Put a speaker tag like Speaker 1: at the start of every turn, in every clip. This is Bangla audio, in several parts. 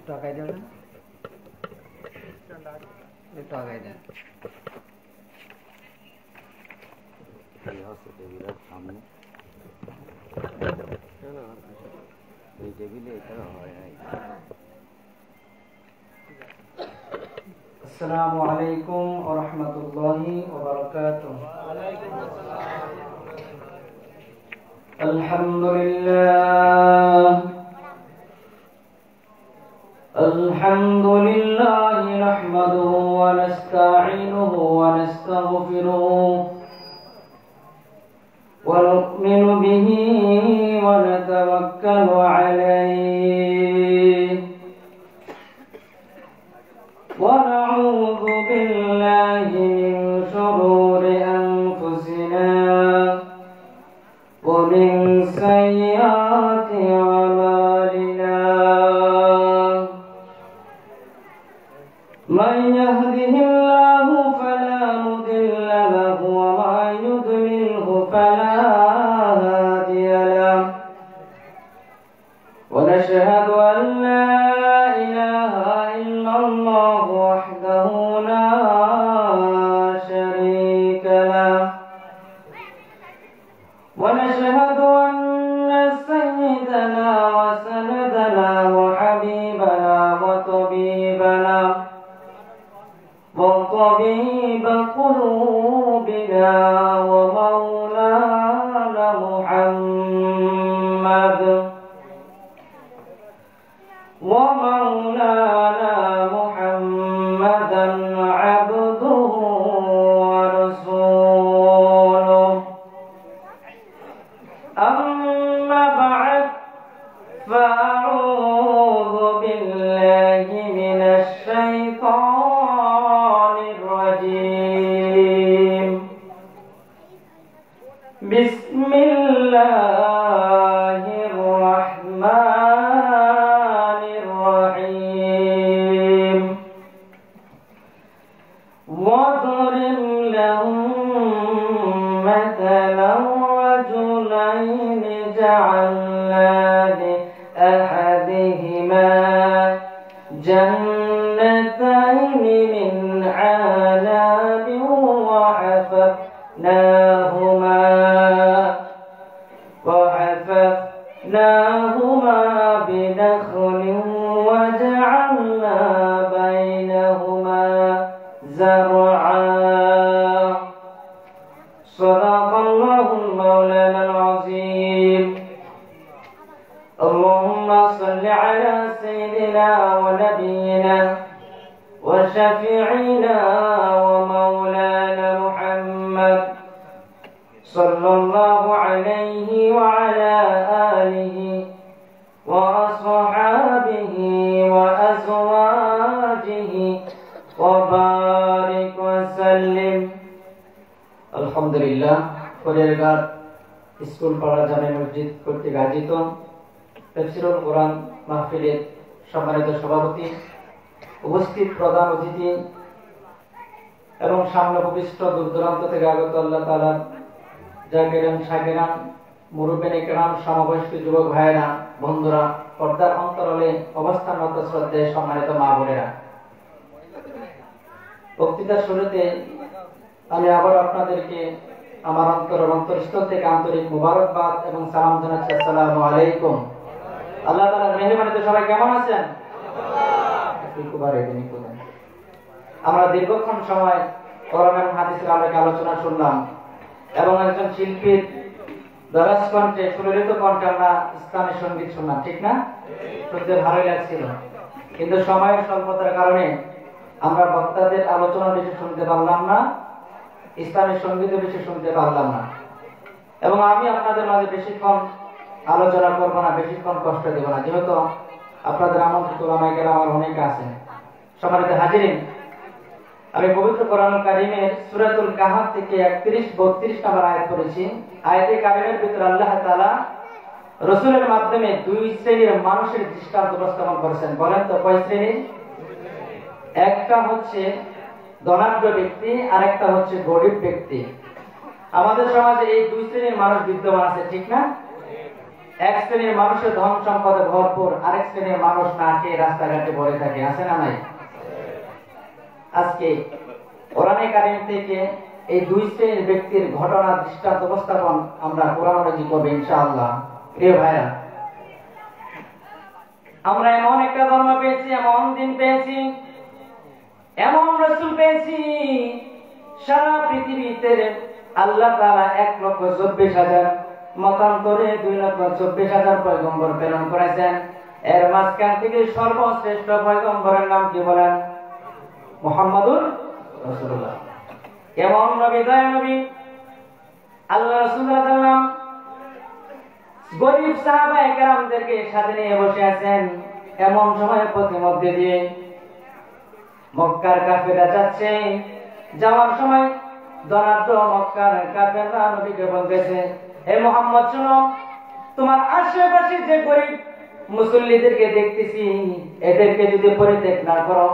Speaker 1: টাকাই দেবেন, টাকাই দেন।
Speaker 2: টেবিলের সামনে এই টেবিলে এছাড়া হয় নাই।
Speaker 1: আসসালামু আলাইকুম ওয়া রাহমাতুল্লাহি ওয়া বারাকাতুহু। আলহামদুলিল্লাহ নাহমাদুহু ওয়া নাস্তাঈনুহু ওয়া নাস্তাগফিরুহু ওয়া নু'মিনু বিহি ওয়া নাতাওয়াক্কালু আলাইহি ওয়া নাউযু বিল্লাহি মিন শুরুরি আনফুসিনা ওয়া মিন সাইয়্যাতি আমালিনা। من يهده الله فلا مضل له ومن يضلله فلا هادي له ونشهد أن لا إله إلا الله وحده لا شريك له ونشهد أن سيدنا وسندنا وحبيبنا وطبيبنا وطبيب قلوبنا ومولانا محمدا عبده ورسوله. أما بعد فأعوذ بالله من الشيطان الرجيم. بسم الله الرحمن الرحيم. واضرب لهم مثلا رجلين جعلنا لأحدهما جنتين من عناب وحففناهما بنخل وجعلنا بينهما زرعا. صدق الله المولانا العظيم. اللهم صل على سيدنا ونبينا وشفيعنا ومولانا محمد صلى الله عليه وعلى آله وأصحابه وأزواجه وبارك وسلم. আলহামদুলিল্লাহ। ফরিয়ারঘাট স্কুল পাড়া জামে মসজিদ কর্তৃক আয়োজিত তাফসীরুল কোরআন মাহফিলের সম্মানিত সভাপতি, উপস্থিত প্রধান অতিথি এবং সামনে উপবিষ্ট দূর দূরান্ত থেকে আগত আল্লাহ তাআলার জাকিরান শাকিরান মুরব্বিয়ানে কেরাম, সমবয়স্ক যুবক ভাইয়েরা, বন্ধুরা, পর্দার অন্তরালে অবস্থানরত শ্রদ্ধেয় সম্মানিত মা বোনেরা, বক্তৃতার শুরুতে আমি আবার আপনাদেরকে আমার অন্তরস্থল থেকে আন্তরিক মুবারকবাদ এবং সালাম জানাচ্ছি। আসসালামু আলাইকুম। আল্লাহ তাআলার মেহেরবানিতে সবাই কেমন আছেন? আমরা দীর্ঘক্ষণ সময় কোরআন এবং হাদিসের আলোকে আলোচনা শুনলাম এবং একজন শিল্পীর দরাজ কণ্ঠে, সুললিত কণ্ঠে আমরা ইসলামী সঙ্গীত শুনলাম, ঠিক না? শুনতে ভালোই লাগছিল, কিন্তু সময়ের স্বল্পতার কারণে আমরা বক্তাদের আলোচনা বেশি শুনতে পারলাম না, ইসলামী সঙ্গীতও বেশি শুনতে পারলাম না। এবং আমি আপনাদের মাঝে বেশিক্ষণ আলোচনা করবো না, বেশিক্ষণ কষ্ট দেব না, যেহেতু আপনাদের আমন্ত্রিত ওলামায়ে কেরাম আমার অনেকে আছেন। সম্মানিত হাজিরিন, আমি পবিত্র কোরআনুল কারীমের সূরাতুল কাহফ থেকে 31-32 নম্বর আয়াত পড়েছি। আয়াতে কারীমের ভিতরে আল্লাহ তাআলা রাসূলের মাধ্যমে দুই শ্রেণীর মানুষের দৃষ্টান্ত উপস্থাপন করেছেন। বলেন তো কয় শ্রেণী? একটা হচ্ছে ধনাঢ্য ব্যক্তি, আর একটা হচ্ছে গরিব ব্যক্তি। আমাদের সমাজে এই দুই শ্রেণীর মানুষ বিদ্যমান আছে, ঠিক না? এক শ্রেণীর মানুষের ধন সম্পদে ভরপুর, আরেক শ্রেণীর মানুষ না খেয়ে রাস্তাঘাটে পড়ে থাকে, আছে না নাই? আজকে কোরআনে কারীম থেকে এই দুই শ্রেণীর ব্যক্তির ঘটনা দৃষ্টান্ত উপস্থাপন আমরা কোরআনজি করবো ইনশাআল্লাহ। প্রিয় ভাইরা, আমরা এমন একটা ধর্ম পেয়েছি, এমন দিন পেয়েছি, এমন রাসূল পেয়েছি, সারা পৃথিবীতে আল্লাহ তাআলা 1,24,000 মতান্তরে 2,24,000 পয়গম্বর প্রেরণ করেছেন। এর মাঝখান থেকে সর্বশ্রেষ্ঠ পয়গম্বরের নাম কি বলেন? মুহাম্মাদুর রাসূলুল্লাহ। কেমন নবী, দয়া নবী, আল্লাহ রাসূলুল্লাহ সাল্লাম গরীব সাহাবায়ে কেরামদেরকে সাথে নিয়ে বসে আছেন। এমন সময় পথের মধ্যে দিয়ে মক্কার কাফেররা যাচ্ছে। যাওয়ার সময় ধনাঢ্য মক্কার কাফেররা নবীকে বলতেছে, হে মুহাম্মদ শুনো, তোমার আশেপাশে যে গরীব মুসল্লিদেরকে দেখতেছি, এদেরকে যদি পরিত্যাগ না করো,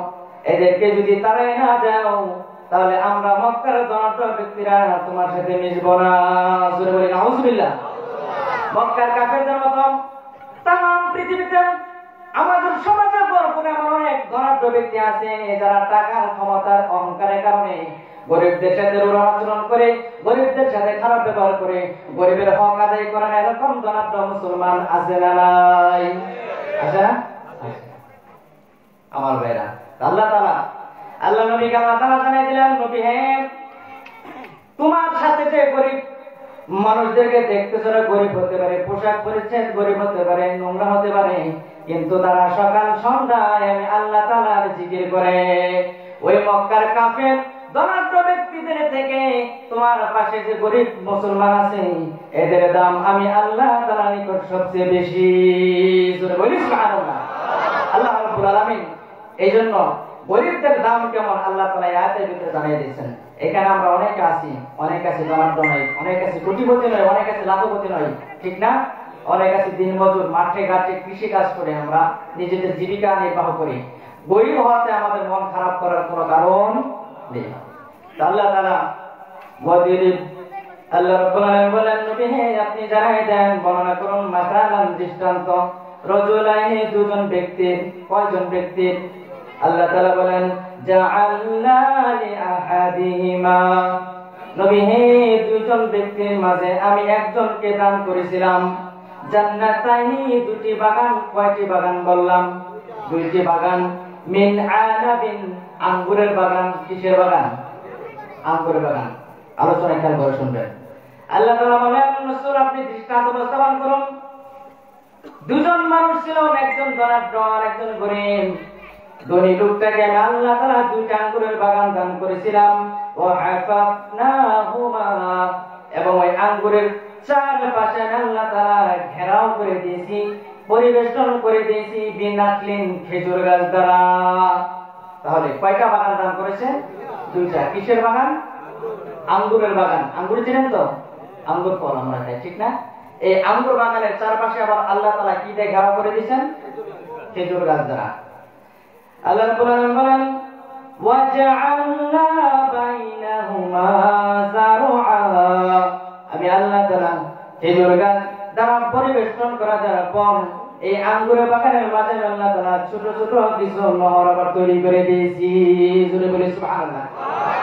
Speaker 1: এদেরকে যদি তাড়াই না দাও, তাহলে আমরা মক্কার ধনাঢ্য ব্যক্তিরা তোমার সাথে মিশব না। জোরে বলি নাউজুবিল্লাহ। মক্কার কাফেরদের মতো তাম পৃথিবীতে আমাদের সমাজে ভরপুর এমন অনেক ধনাঢ্য ব্যক্তি আছে যারা টাকার, ক্ষমতার, অহংকারের কারণে গরিবদের সাথে আচরণ করে, গরিবদের সাথে খারাপ ব্যবহার করে, গরিবের হক আদায় করে না, এরকম ধনাঢ্য মুসলমান আছে না নাই? আছে না? আমার ভাইরা, আল্লাহ নবীকে আল্লাহ তাআলা জানাই দিলেন, নবী হে, তোমার সাথে যে গরিব মানুষদেরকে দেখতেছ, গরিব হতে পারে, পোশাক পরিচ্ছদ গরিব হতে পারে, নোংরা হতে পারে, কিন্তু তারা সকাল সন্ধ্যায় আমি আল্লাহ তাআলার জিকির করে। ওই মক্কার কাফের ধনাঢ্য ব্যক্তিদের থেকে তোমার পাশে যে গরিব মুসলমান আছে, এদের দাম আমি আল্লাহ তাআলার নিকট সবচেয়ে বেশি। জোরে বলি সুবহানাল্লাহ। আল্লাহ রাব্বুল আলামিন এইজন্য গরিবদের দাম কেমন আল্লাহ তাআলা আয়াতের ভিতরে জানিয়ে দিয়েছেন। এখানে আমরা অনেক আছি ধনাঢ্য নয়, অনেক আছি কোটিপতি নয়, অনেক আছি লাখপতি নয়, ঠিক না? অনেক আছি দিনমজুর, মাঠে ঘাটে কৃষি কাজ করে আমরা নিজেদের জীবিকা নির্বাহ করি। গরিব হওয়াতে আমাদের মন খারাপ করার কোনো কারণ নেই। আল্লাহ তাআলা গরিব, আল্লাহ রাব্বুল আলামিন বলেন, নবী হে, আপনি জানাই দেন, বর্ণনা করুন, মাসালান দৃষ্টান্ত, রাজুলাইনি, দুজন ব্যক্তির। কয়জন ব্যক্তির? আল্লাহ তাআলা বলেন, জাআলনা লিআহাদিহিমা, নবী হে, দুইজন ব্যক্তির মাঝে আমি একজনকে দান করেছিলাম জান্নাতাইনি, দুটি বাগান। কয়টি বাগান বললাম? দুইটি বাগান। মিন আনাবিন, আঙ্গুরের বাগান। কিসের বাগান? আঙ্গুরের বাগান। আলোচনা খেয়াল করে শুনবেন। আল্লাহ তাআলা বলেন, রাসূল আপনি দৃষ্টান্ত উপস্থাপন করুন। দুজন মানুষ ছিল, একজন ধনাঢ্য আর একজন গরিব। ধনী লোকটাকে আমি আল্লাহ তাআলা দুইটা আঙ্গুরের বাগান দান করেছিলাম। ওয়া হাফাফনাহুমা, এবং ওই আঙ্গুরের চারপাশে আল্লাহ তাআলা ঘেরাও করে দিয়েছি, পরিবেষ্টন করে দিয়েছি, বিনাকলিন, খেজুর গাছ দ্বারা। তাহলে কয়টা বাগান দান করেছে? দুইটা। কিসের বাগান? আঙ্গুরের বাগান। আঙ্গুর চিনেন তো? আঙ্গুর ফল আমরা খাই, ঠিক না? এই আঙ্গুর বাগানের চারপাশে আবার আল্লাহ তাআলা কি দিয়ে ঘেরাও করে দিয়েছেন? খেজুর গাছ দ্বারা। আল্লাহ রাব্বুল আলামিন বলেন, ওয়াজআলনা বাইনাহুমা যারআ, আমি আল্লাহ তাআলা খেজুর গাছ দ্বারা পরিবেষ্টন করা যাওয়ার পর এই আঙ্গুরের বাগানের মাঝে আল্লাহ তাআলা ছোট ছোট কিছু নহর আবার তৈরি করে দিয়েছি। জোরে বলি সুবহানাল্লাহ।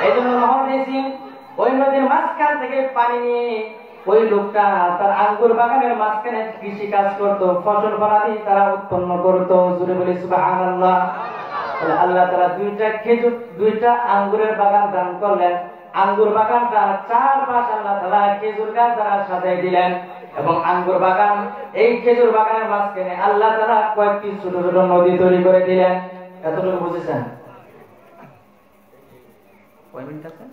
Speaker 1: এই জন্য নহর দিয়েছি, ওই নদীর মাঝখান থেকে পানি নিয়ে ওই লোকটা তার আঙ্গুর বাগানের মাঝখানে কৃষি কাজ করতো, ফসল ফলাদি তারা উৎপন্ন করতো। জোরে বলি সুবহানাল্লাহ। আল্লাহ তাআলা দুইটা আঙ্গুরের বাগান দান করলেন। আঙ্গুর বাগানটা চারপাশে আল্লাহ তাআলা খেজুর গাছ দ্বারা সাজাই দিলেন, এবং আঙ্গুর বাগান, এই খেজুর বাগানের মাঝখানে আল্লাহ তাআলা কয়েকটি ছোট ছোট নদী তৈরি করে দিলেন। এতটুকু বুঝেছেন? কয় মিনিট আছে?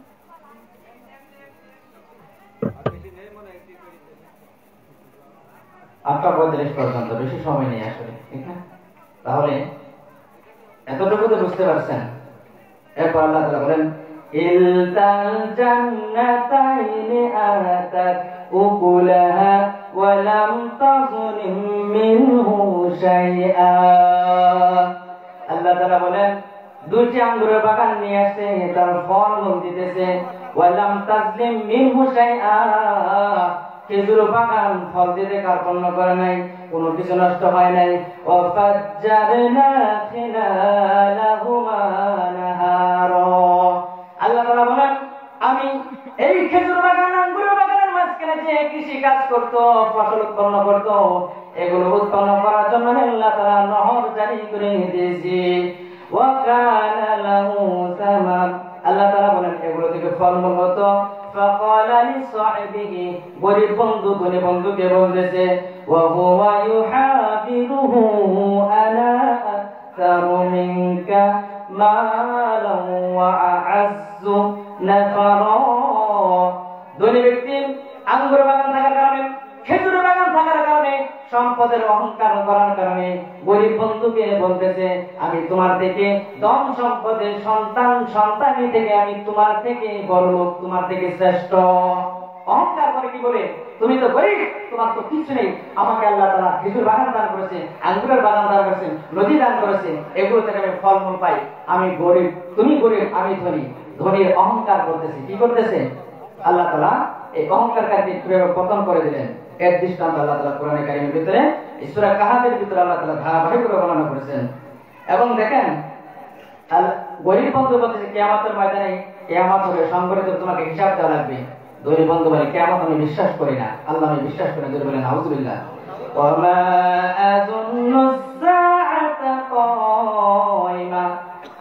Speaker 1: 8:35 পর্যন্ত, বেশি সময় নেই আসলে, ঠিক না? তাহলে এতটুকু তো বুঝতে পারছেন। এরপর আল্লাহ তাআলা বলেন, ইলতাল জান্নাতাইনি আতাত উকুলাহা ওয়া লাম তাযলিম মিনহু শাইআ। আল্লাহ তাআলা বলেন, দুইটি আঙ্গুরের বাগান নিয়ে আসছে, তার ফল দিতেছে, ওয়া লাম তাযলিম মিনহু শাইআ, খেজুর বাগান ফল দিতে কার্পণ্য করে নাই, কোনো কিছু নষ্ট হয় নাই। ওয়াফাজ্জারনা খিলালাহুমা নাহারা, আল্লাহ তাআলা বলেন আমি এই খেজুর বাগান আঙ্গুর বাগানের মাঝখানে যে কৃষি কাজ করত, ফসল উৎপন্ন করত, এগুলো উৎপন্ন করার জন্য আল্লাহ তাআলা নহর জারি করে দিয়েছি। ওয়া কানা লাহু সামার, আল্লাহ তাআলা বলেন এগুলো থেকে ফলমূল হতো। ফাকালা লিসাহিবিহি, গরীব বন্ধু ধনী বন্ধুকে বলতেছে, ওয়া হুয়া ইউহাবিরুহু আনা আকতারু মিনকা মালান ওয়া আ'আজ্জু নাফারা। ধনী ব্যক্তি আঙ্গুর বাগান থাকার কারণে, খেজুর বাগান থাকার কারণে, সম্পদের অহংকার করার কারণে গরিব বন্ধুকে বলতেছে আমি তোমার থেকে ধন সম্পদের সন্তানি থেকে আমি তোমার থেকে বড় লোক, তোমার থেকে শ্রেষ্ঠ। অহংকার করে কি বলে, তুমি তো গরিব, তোমার তো কিছু নেই, আমাকে আল্লাহ তাআলা খেজুর বাগান দান করেছে, আঙ্গুরের বাগান দান করেছে, নদী দান করেছে, এগুলো থেকে আমি ফলমূল পাই। আমি গরিব, তুমি গরিব, আমি ধনী। ধনীর অহংকার করতেছে, কি করতেছে? আল্লাহ তাআলা এই অহংকারকে কিভাবে পতন করে দিলেন এর দৃষ্টান্ত আল্লাহ তাআলা কোরআনে কারীমের ভিতরে সূরা কাহাফের ভিতরে আল্লাহ তাআলা ধারাবাহিকভাবে বর্ণনা করেছেন। এবং দেখেন গরিব বন্ধু বলতেছে কিয়ামতের ময়দানে কিয়ামত হবে, সংগঠিত তোমাকে হিসাব দেওয়া লাগবে। ধনী বন্ধু বলে কিয়ামত আমি বিশ্বাস করি না, আল্লাহ আমি বিশ্বাস করি না। জোরে বলেন আউযুবিল্লাহ। ওয়া মা আযুন্নু সাআতা কায়মা,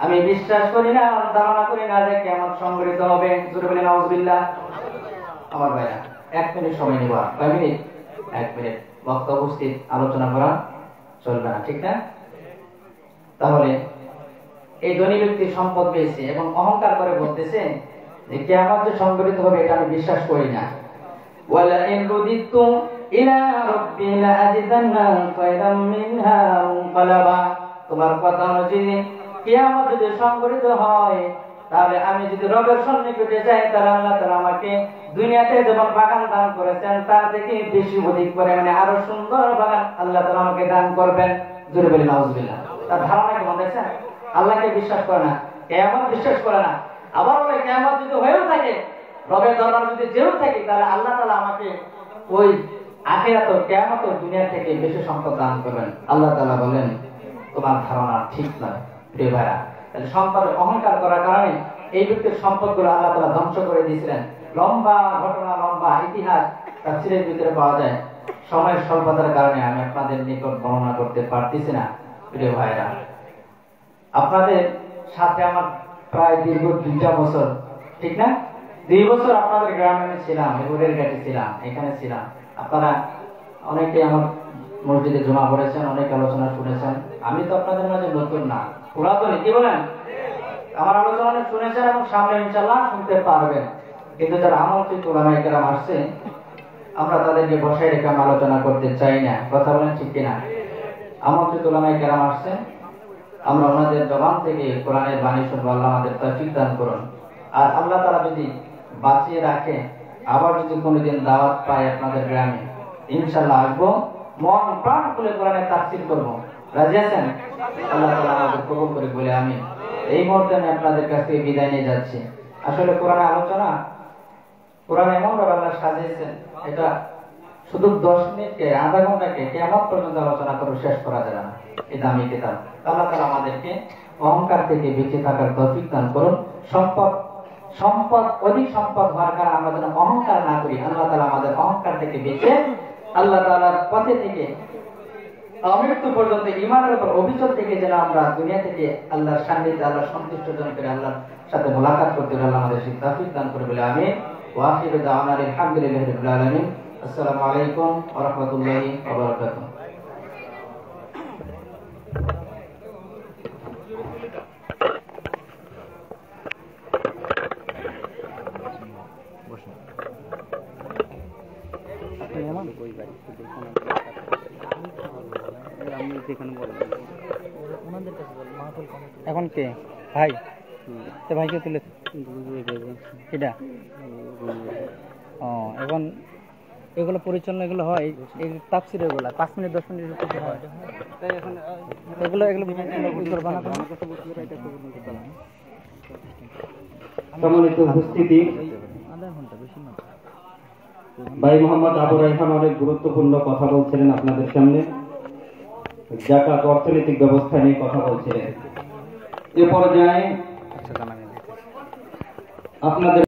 Speaker 1: আমি বিশ্বাস করি না, ধারণা করি না যে কিয়ামত সংগঠিত হবে। জোরে বলেন আউযুবিল্লাহ। আমার ভাইরা 1 মিনিট সময় নিব। কয় মিনিট? 1 মিনিট। বক্তব্য উপস্থিত, আলোচনা করা চলবে না, ঠিক না? তাহলে এই ধনী ব্যক্তি সম্পদ পেয়েছে এবং অহংকার করে বলতেছে যে কিয়ামত যে সংগঠিত হবে এটা আমি বিশ্বাস করি না। ওয়ালা ইন রুদিতু ইলা রাব্বি লাআজিদান্না খায়রাম মিনহা মুনকালাবা, তোমার কথা অনুযায়ী কিয়ামত যদি সংগঠিত হয় তাহলে আমি যদি রবের সন্নিকটে যাই তাহলে আল্লাহ তাআলা আমাকে দুনিয়াতে যেমন বাগান দান করেছেন তার থেকে বেশি অধিক পরিমাণে আরো সুন্দর বাগান আল্লাহ তাআলা আমাকে দান করবেন। জোরে বলেন নাউজুবিল্লাহ। তার ধারণা কেমন দেখছেন? আল্লাহকে বিশ্বাস করে না, কিয়ামত বিশ্বাস করে না। আবার বলে কিয়ামত যদি হয়েও থাকে, রবের দরবার যদি যেও থাকে, তাহলে আল্লাহ তাআলা আমাকে ওই আখিরাত কিয়ামত দুনিয়া থেকে বেশি সম্পদ দান করবেন। আল্লাহ তাআলা বলেন তোমার ধারণা ঠিক নয় প্রিয় ভাইরা। তাহলে সম্পদের অহংকার করার কারণে এই ব্যক্তির সম্পদগুলো আল্লাহ তাআলা ধ্বংস করে দিয়েছিলেন। লম্বা ঘটনা, লম্বা ইতিহাস তাফসীরের ভিতরে পাওয়া যায়। সময়ের স্বল্পতার কারণে আমি আপনাদের নিকট বর্ণনা করতে পারতেছি না প্রিয় ভাইরা। আপনাদের সাথে আমার প্রায় দীর্ঘ 2টা বছর, ঠিক না? 2 বছর আপনাদের গ্রামে আমি ছিলাম, এগুরের ঘাটে ছিলাম, এখানে ছিলাম। আপনারা অনেকে আমার মসজিদে জমা পড়েছেন, অনেক আলোচনা শুনেছেন। আমি তো আপনাদের মাঝে নতুন না, পুরাতনই, কি বলেন? আমার আলোচনা অনেক শুনেছেন এবং সামনে ইনশাআল্লাহ শুনতে পারবেন। কিন্তু যারা আমন্ত্রিত উলামায়ে কেরাম আসছে, আমরা তাদেরকে বসায় রেখে আমি আলোচনা করতে চাই না। কথা বলেন ঠিক কিনা? আমন্ত্রিত উলামায়ে কেরাম আসছে, আমরা ওনাদের জবান থেকে কোরআনের বাণী শুনবো। আল্লাহ আমাদের তৌফিক দান করুন। আর আল্লাহ তাআলা যদি বাঁচিয়ে রাখে, আবার যদি কোনোদিন দাওয়াত পাই আপনাদের গ্রামে, ইনশাআল্লাহ আসবো, মন প্রাণ খুলে কোরআনের তাফসীর করবো। রাজি আছেন? আল্লাহ তাআলা আমাদের কবুল করে বলে আমিন। এই মুহূর্তে আমি আপনাদের কাছ থেকে বিদায় নিয়ে যাচ্ছি। আসলে কোরআনের আলোচনা, কোরআন এমন ভাবে আল্লাহ সাজিয়েছেন, এটা শুধু 10 মিনিটকে, আধা ঘন্টাকে কিয়ামত পর্যন্ত আলোচনা করে শেষ করা যাবে না। এই দামি কিতাব। আল্লাহ তাআলা আমাদেরকে অহংকার থেকে বেঁচে থাকার তৌফিক দান করুন। অধিক সম্পদ হওয়ার কারণে আমরা যেন অহংকার না করি। আল্লাহ তাআলা আমাদের অহংকার থেকে বেঁচে আল্লাহ তাআলার পথে থেকে মৃত্যু পর্যন্ত ঈমানের উপর অবিচল থেকে যেন আমরা দুনিয়া থেকে আল্লাহর সান্নিধ্যে, আল্লাহর সন্তুষ্ট জন করে আল্লাহর সাথে মোলাকাত করতে আল্লাহ আমাদের সেই তৌফিক দান করে বলে আমিন। ওয়া আখিরু দাওয়ানা আলহামদুলিল্লাহি রাব্বিল আলামিন। আসসালামু আলাইকুম ওয়া রাহমাতুল্লাহি ওয়া বারাকাতুহু। এখন কে ভাই? ভাইকে তুলে এটা এখন এগুলো পরিচালনা এগুলো হয়, এই তাফসীর এগুলো 5 মিনিট 10 মিনিট হয়। এগুলো সম্মানিত উপস্থিতি, আধা ঘন্টা বেশি না।
Speaker 3: ভাই মোহাম্মদ আবু রায়হান অনেক গুরুত্বপূর্ণ কথা বলছিলেন আপনাদের সামনে, জাকাত অর্থনৈতিক ব্যবস্থা নিয়ে কথা বলছিলেন। এ পর্যায়ে আপনাদের